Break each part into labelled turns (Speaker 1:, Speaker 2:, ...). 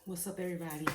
Speaker 1: What's up, everybody?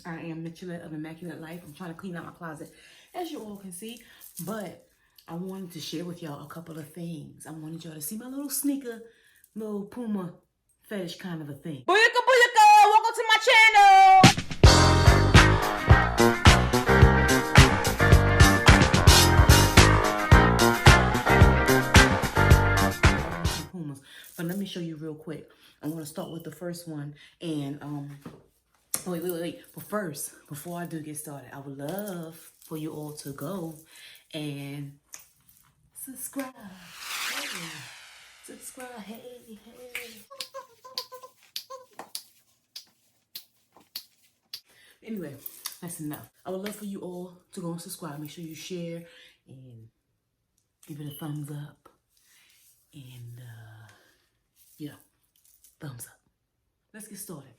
Speaker 1: I am Mitchellette of Immaculate Life. I'm trying to clean out my closet, as you all can see, but I wanted to share with y'all a couple of things. I wanted y'all to see my little sneaker, little Puma fetish kind of a thing.
Speaker 2: Booyaka booyaka! Welcome to my channel!
Speaker 1: Pumas, but let me show you real quick. I'm going to start with the first one, and wait. But first, before I do get started, I would love for you all to go and subscribe. Hey, subscribe. Hey. Anyway, that's enough. I would love for you all to go and subscribe. Make sure you share and give it a thumbs up. And yeah, thumbs up. Let's get started.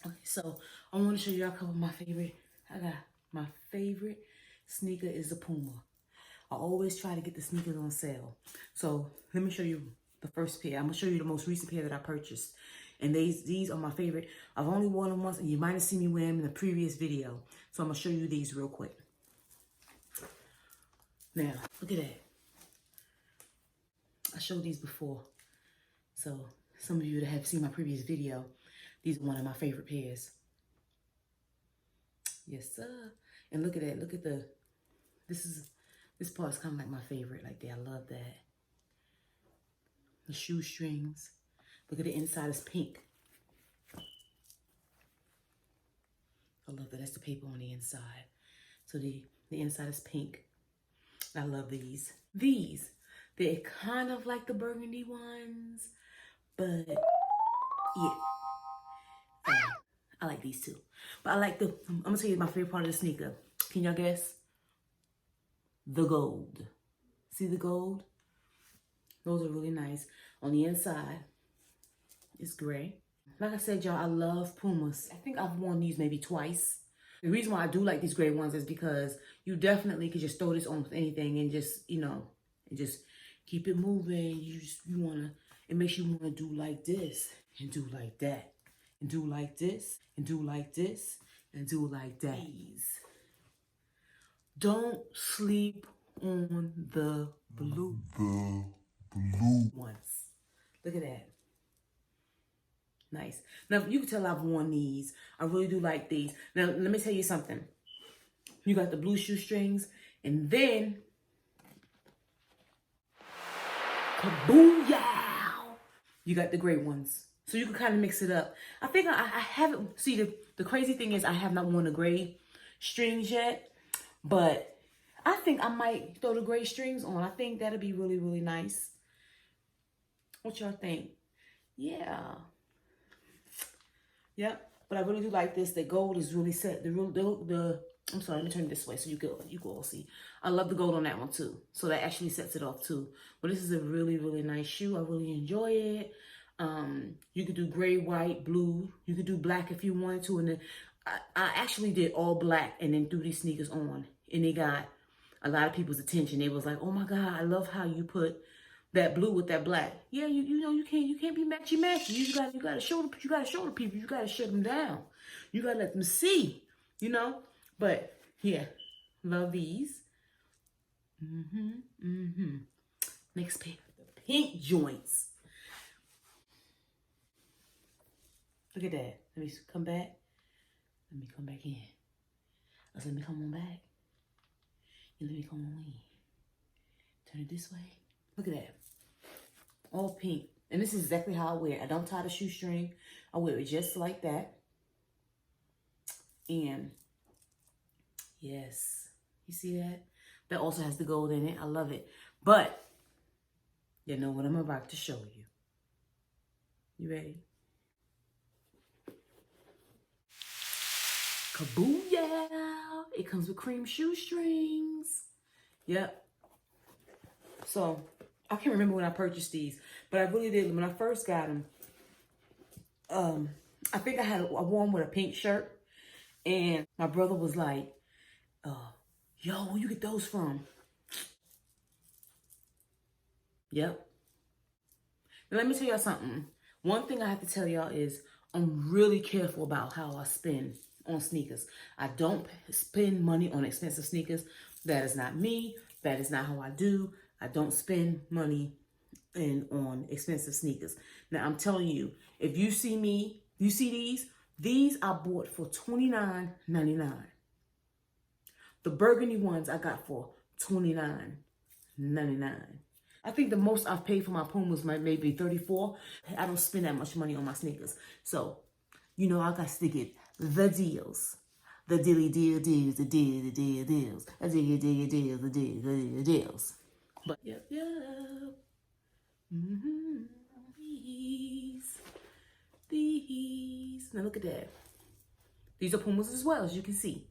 Speaker 1: Okay, so I want to show you a couple of my favorite. I got my favorite sneaker is the Puma. I always try to get the sneakers on sale. So let me show you the first pair. I'm gonna show you the most recent pair that I purchased. And these are my favorite. I've only worn them once, and you might have seen me wear them in the previous video. So I'm gonna show you these real quick. Now, look at that. I showed these before. So some of you that have seen my previous video, these are one of my favorite pairs. Yes, sir. And look at that. Look at this part is kind of like my favorite. Like that. I love that. The shoestrings. Look at the inside is pink. I love that. That's the paper on the inside. So the inside is pink. I love these. They're kind of like the burgundy ones, but yeah. I like these too. But I like I'm gonna tell you my favorite part of the sneaker. Can y'all guess? The gold. See the gold? Those are really nice. On the inside, it's gray. Like I said, y'all, I love Pumas. I think I've worn these maybe twice. The reason why I do like these gray ones is because you definitely could just throw this on with anything and just, and just keep it moving. It makes you wanna do like this and do like that. And do like this, and do like this, and do like that. Please. Don't sleep on the blue ones. Look at that. Nice. Now, you can tell I've worn these. I really do like these. Now, let me tell you something. You got the blue shoestrings, and then, kabooyah! You got the gray ones. So you can kind of mix it up. I think I haven't, see the crazy thing is I have not worn the gray strings yet, but I think I might throw the gray strings on. I think that'll be really, really nice. What y'all think? Yeah. Yep. But I really do like this. The gold is really set. I'm sorry, let me turn it this way so you can all see. I love the gold on that one too. So that actually sets it off too. But this is a really, really nice shoe. I really enjoy it. You could do gray, white, blue. You could do black if you wanted to. And then I actually did all black and then threw these sneakers on. And they got a lot of people's attention. They was like, oh my God, I love how you put that blue with that black. Yeah, you can't be matchy. You gotta show the people. You gotta shut them down. You gotta let them see, But yeah, love these. Next pair, the pink joints. Look at that. Let me come back. Let me come back in. Let me come on back. And let me come on in. Turn it this way. Look at that. All pink. And this is exactly how I wear it. I don't tie the shoestring. I wear it just like that. And yes. You see that? That also has the gold in it. I love it. But you know what I'm about to show you. You ready? Kabooyah! It comes with cream shoestrings. Yep. So, I can't remember when I purchased these, but I really did. When I first got them, I think I wore them with a pink shirt, and my brother was like, yo, where you get those from? Yep. Now, let me tell y'all something. One thing I have to tell y'all is I'm really careful about how I spend on sneakers. I don't spend money on expensive sneakers. That is not me. That is not how I do. I don't spend money on expensive sneakers. Now I'm telling you, if you see me, you see these I bought for $29.99. The burgundy ones I got for $29.99. I think the most I've paid for my Pumas might maybe $34. I don't spend that much money on my sneakers. So, you know, I got to get the deals. The dilly deal deals, the deal deals. The deal deals, the deal deals. But yep. These. Now look at that. These are Pumas as well, as you can see.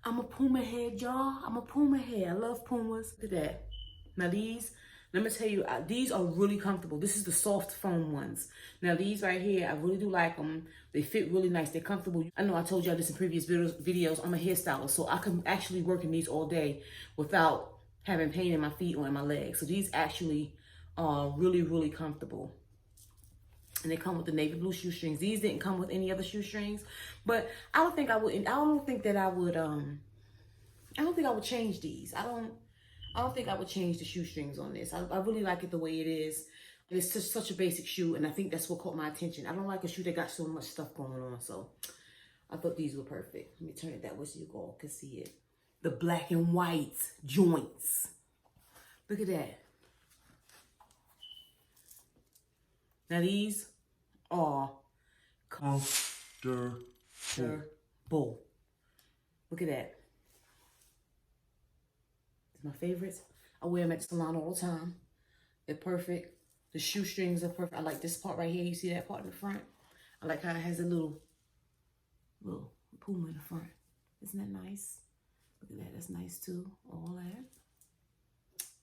Speaker 1: I'm a Puma head, y'all. I'm a Puma head. I love Pumas. Look at that. Now these, let me tell you, these are really comfortable. This is the soft foam ones. Now these right here, I really do like them. They fit really nice. They're comfortable. I know I told y'all this in previous videos. I'm a hairstylist, so I can actually work in these all day without having pain in my feet or in my legs. So these actually are really, really comfortable. And they come with the navy blue shoestrings. These didn't come with any other shoestrings, but I don't think I would. I don't think that I would. I don't think I would change these. I don't think I would change the shoestrings on this. I really like it the way it is. And it's just such a basic shoe, and I think that's what caught my attention. I don't like a shoe that got so much stuff going on, so I thought these were perfect. Let me turn it that way so you all can see it. The black and white joints. Look at that. Now these are comfortable. Look at that. It's my favorites. I wear them at the salon all the time. They're perfect. The shoestrings are perfect. I like this part right here. You see that part in the front? I like how it has a little Puma in the front. Isn't that nice? Look at that. That's nice too. All that.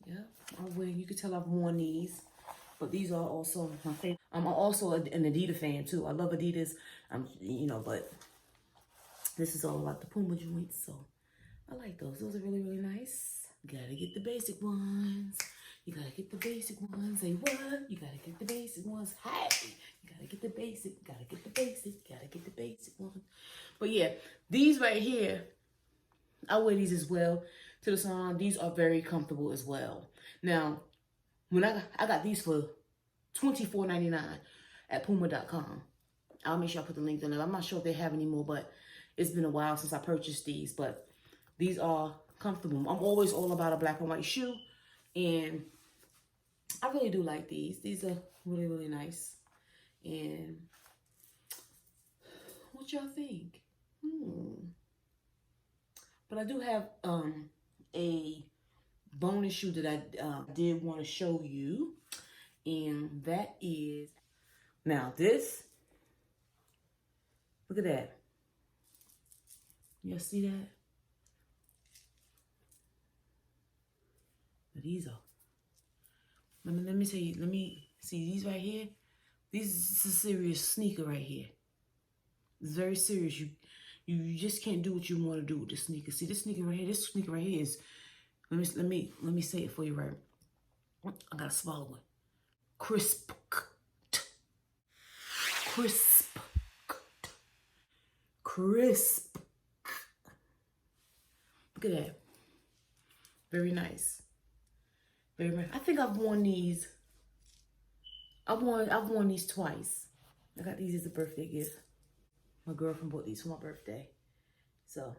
Speaker 1: Yeah. You can tell I've worn these. But these are also my favorite. I'm also an Adidas fan too. I love Adidas. You know, but this is all about the Puma joints. So I like those. Those are really, really nice. You gotta get the basic ones. You gotta get the basic ones. Say what? You gotta get the basic ones. Hey, you gotta get the basic. You gotta get the basic. You gotta get the basic ones. But yeah, these right here, I wear these as well to the salon. These are very comfortable as well. Now, when I got these for $24.99 at Puma.com. I'll make sure I put the link in there. I'm not sure if they have any more, but it's been a while since I purchased these. But these are comfortable. I'm always all about a black and white shoe. And I really do like these. These are really, really nice. And what y'all think? But I do have a bonus shoe that I did want to show you, and that is, now this, look at that. Y'all see that? But these are, let me tell you, let me see these right here. This is a serious sneaker right here. It's very serious. You just can't do what you want to do with this sneaker. See this sneaker right here? This sneaker right here is, let me say it for you right. I gotta swallow it. Crisp. Look at that. Very nice. Very nice. I think I've worn these. I've worn these twice. I got these as a birthday gift. My girlfriend bought these for my birthday. So,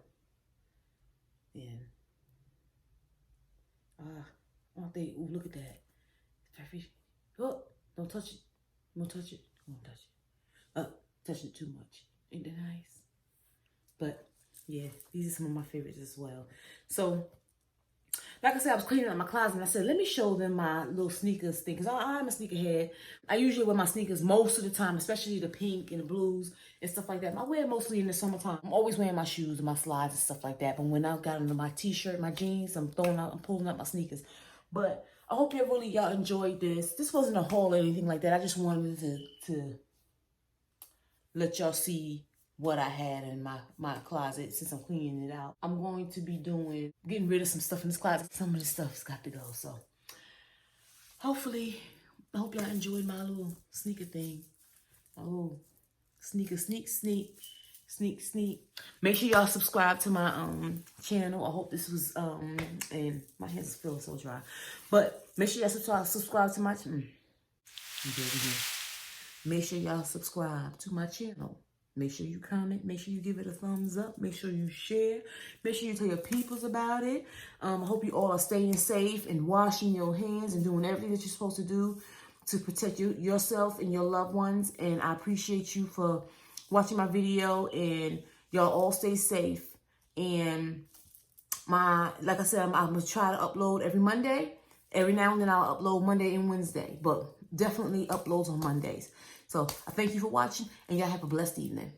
Speaker 1: and aren't they? Ooh, look at that. Oh, don't touch it. Don't touch it. Don't touch it. Touching it too much. Ain't that nice? But yeah, these are some of my favorites as well. So, like I said, I was cleaning up my closet and I said, let me show them my little sneakers thing. Because I'm a sneakerhead. I usually wear my sneakers most of the time, especially the pink and the blues and stuff like that. I wear it mostly in the summertime. I'm always wearing my shoes and my slides and stuff like that. But when I got into my t-shirt, my jeans, I'm pulling out my sneakers. But I hope y'all enjoyed this. This wasn't a haul or anything like that. I just wanted to let y'all see what I had in my closet since I'm cleaning it out. I'm going to be getting rid of some stuff in this closet. Some of this stuff's got to go. So hopefully, I hope y'all enjoyed my little sneaker thing. My little Sneak. Make sure y'all subscribe to my channel. I hope this was and my hands feel so dry. But make sure y'all subscribe to my Make sure y'all subscribe to my channel. Make sure you comment. Make sure you give it a thumbs up. Make sure you share. Make sure you tell your peoples about it. I hope you all are staying safe and washing your hands and doing everything that you're supposed to do to protect yourself and your loved ones. And I appreciate you for watching my video, and y'all all stay safe. And like I said, I'm gonna try to upload every Monday. Every now and then I'll upload Monday and Wednesday, but definitely uploads on Mondays. So I thank you for watching, and y'all have a blessed evening.